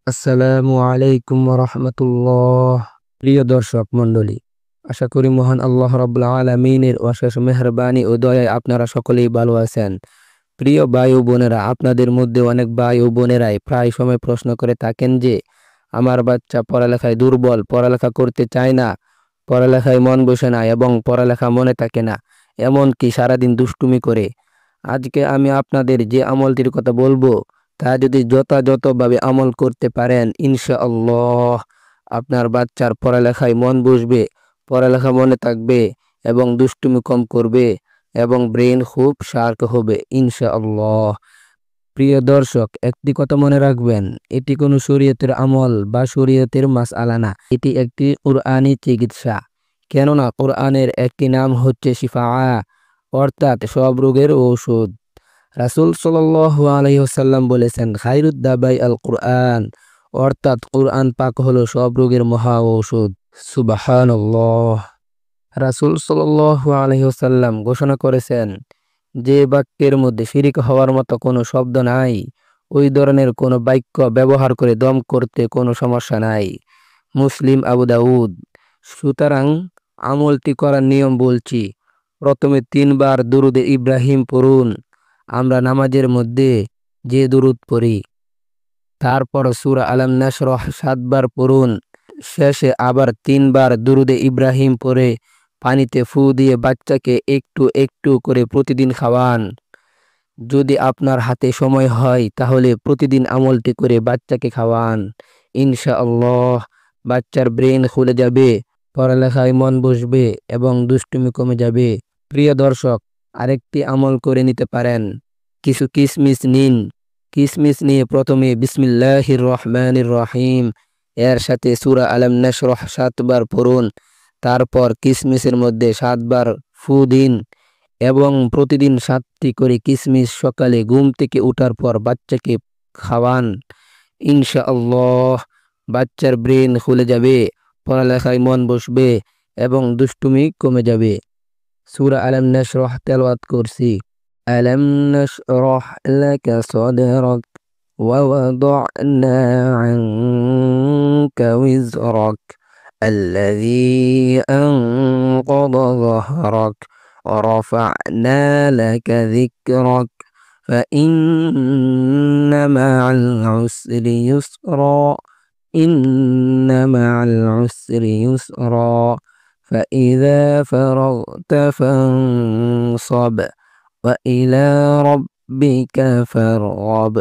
আসসালামু আলাইকুম রাহমাতুল্লাহ। প্রিয় দর্শক মণ্ডলী, আশা করি মহান আল্লাহ রাব্বুল আলামিনের অশেষ মেহেরবানি ও দয়ায় আপনারা সকলেই ভালো আছেন। প্রিয় ভাই ও বোনেরা, আপনাদের মধ্যে অনেক ভাই ও বোনেরাই প্রায় সময় প্রশ্ন করে থাকেন যে আমার বাচ্চা পড়ালেখায় দুর্বল, পড়ালেখা করতে চায় না, পড়ালেখায় মন বসে না এবং পড়ালেখা মনে থাকে না, এমনকি সারাদিন দুষ্টুমি করে। আজকে আমি আপনাদের যে আমলটির কথা বলবো তা যদি যথাযথভাবে আমল করতে পারেন, ইনশাআল্লাহ আপনার বাচ্চার পড়ালেখায় মন বসবে, পড়ালেখা মনে থাকবে এবং দুষ্টুমি কম করবে এবং ব্রেন খুব শার্প হবে ইনশাআল্লাহ। প্রিয় দর্শক, একটি কথা মনে রাখবেন, এটি কোনো শরীয়তের আমল বা শরীয়তের মাসআলা না, এটি একটি কুরআনী চিকিৎসা। কেননা কোরআনের একটি নাম হচ্ছে শিফা, অর্থাৎ সব রোগের ঔষধ। রাসূল সাল্লাল্লাহু আলাইহি ওয়াসাল্লাম বলেছেন, খায়রুদ দাবাই আল কুরআন, অর্থাৎ কুরআন পাক হলো সব রোগের মহা ঔষধ। সুবহানাল্লাহ। রাসূল সাল্লাল্লাহু আলাইহি ওয়াসাল্লাম ঘোষণা করেছেন, যে বাক্যের মধ্যে শিরিক হওয়ার মতো কোনো শব্দ নাই, ওই ধরনের কোনো বাক্য ব্যবহার করে দম করতে কোনো সমস্যা নাই। মুসলিম, আবু দাউদ। সুতরাং আমলটি করার নিয়ম বলছি। প্রথমে 3 বার দুরুদে ইব্রাহিম পড়ুন। আমরা নামাজের মধ্যে যে দুরুদ পড়ি। তারপর সূরা আলাম নাশরাহ 7 বার পড়ুন। শেষে আবার 3 বার দুরুদে ইব্রাহিম পড়ে পানিতে ফু দিয়ে বাচ্চাকে একটু একটু করে প্রতিদিন খাওয়ান। যদি আপনার হাতে সময় হয় তাহলে প্রতিদিন আমলটি করে বাচ্চাকে খাওয়ান। ইনশাআল্লাহ বাচ্চার ব্রেন খুলে যাবে, পড়ালেখায় মন বসবে এবং দুষ্টুমি কমে যাবে। প্রিয় দর্শক, আরেকটি আমল করে নিতে পারেন। কিছু কিশমিশ নিন। কিশমিশ নিয়ে প্রথমে বিসমিল্লাহির রহমানির রহিম এর সাথে সূরা আলাম নাশরাহ 7 বার পড়ুন। তারপর কিশমিশের মধ্যে 7 বার ফু দিন এবং প্রতিদিন 7টি করে কিশমিশ সকালে ঘুম থেকে ওঠার পর বাচ্চাকে খাওয়ান। ইনশাআল্লাহ বাচ্চার ব্রেন খুলে যাবে, পড়ালেখায় মন বসবে এবং দুষ্টুমি কমে যাবে। সূরা আলাম নাশরাহ তেলাওয়াত করছি। আলাম নাশরাহ লাকা সাদরাক ওয়া ওয়াদা'না আনকা উযরাক আল্লাযী আনকাযা যাহরাক ওয়া রাফা'না লাকা যিকরাক ফাইন্না মা'আল উসরি ইউসরা ইন্না মা'আল উসরি ইউসরা فإذا فرغت فانصب وإلى ربك فارغب।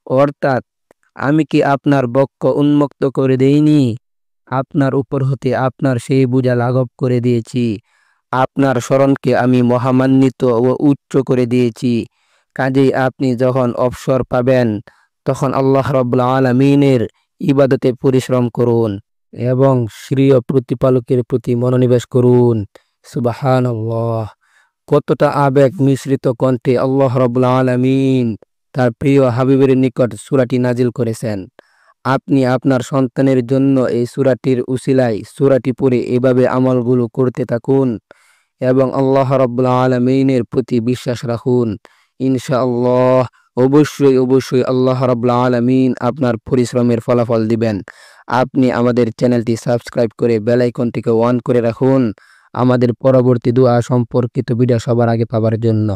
অর্থাৎ, আমি কি আপনার বক্ষ উন্মুক্ত করে দেইনি? আপনার উপর হতে আপনার সেই বোঝা লাঘব করে দিয়েছি। আপনার স্মরণকে আমি মহামান্বিত ও উচ্চ করে দিয়েছি। কাজেই আপনি যখন অবসর পাবেন তখন আল্লাহ রাব্বুল আলামিনের ইবাদতে পরিশ্রম করুন এবং শ্রীয় প্রতিপালকের প্রতি মনোনিবেশ করুন। সুবহানাল্লাহ। কতটা আবেগ মিশ্রিত কণ্ঠে আল্লাহ রাব্বুল আলামিন তার প্রিয় হাবিবের নিকট সূরাটি নাজিল করেছেন। আপনি আপনার সন্তানের জন্য এই সূরাটির উসিলায় সূরাটি পড়ে এভাবে আমলগুলো করতে থাকুন এবং আল্লাহ রাব্বুল আলামিনের প্রতি বিশ্বাস রাখুন। ইনশাআল্লাহ অবশ্যই আল্লাহ রাব্বুল আলামিন আপনার পরিশ্রমের ফলাফল দিবেন। আপনি আমাদের চ্যানেলটি সাবস্ক্রাইব করে বেল আইকনটিকে অন করে রাখুন আমাদের পরবর্তী দোয়া সম্পর্কিত ভিডিও সবার আগে পাওয়ার জন্য।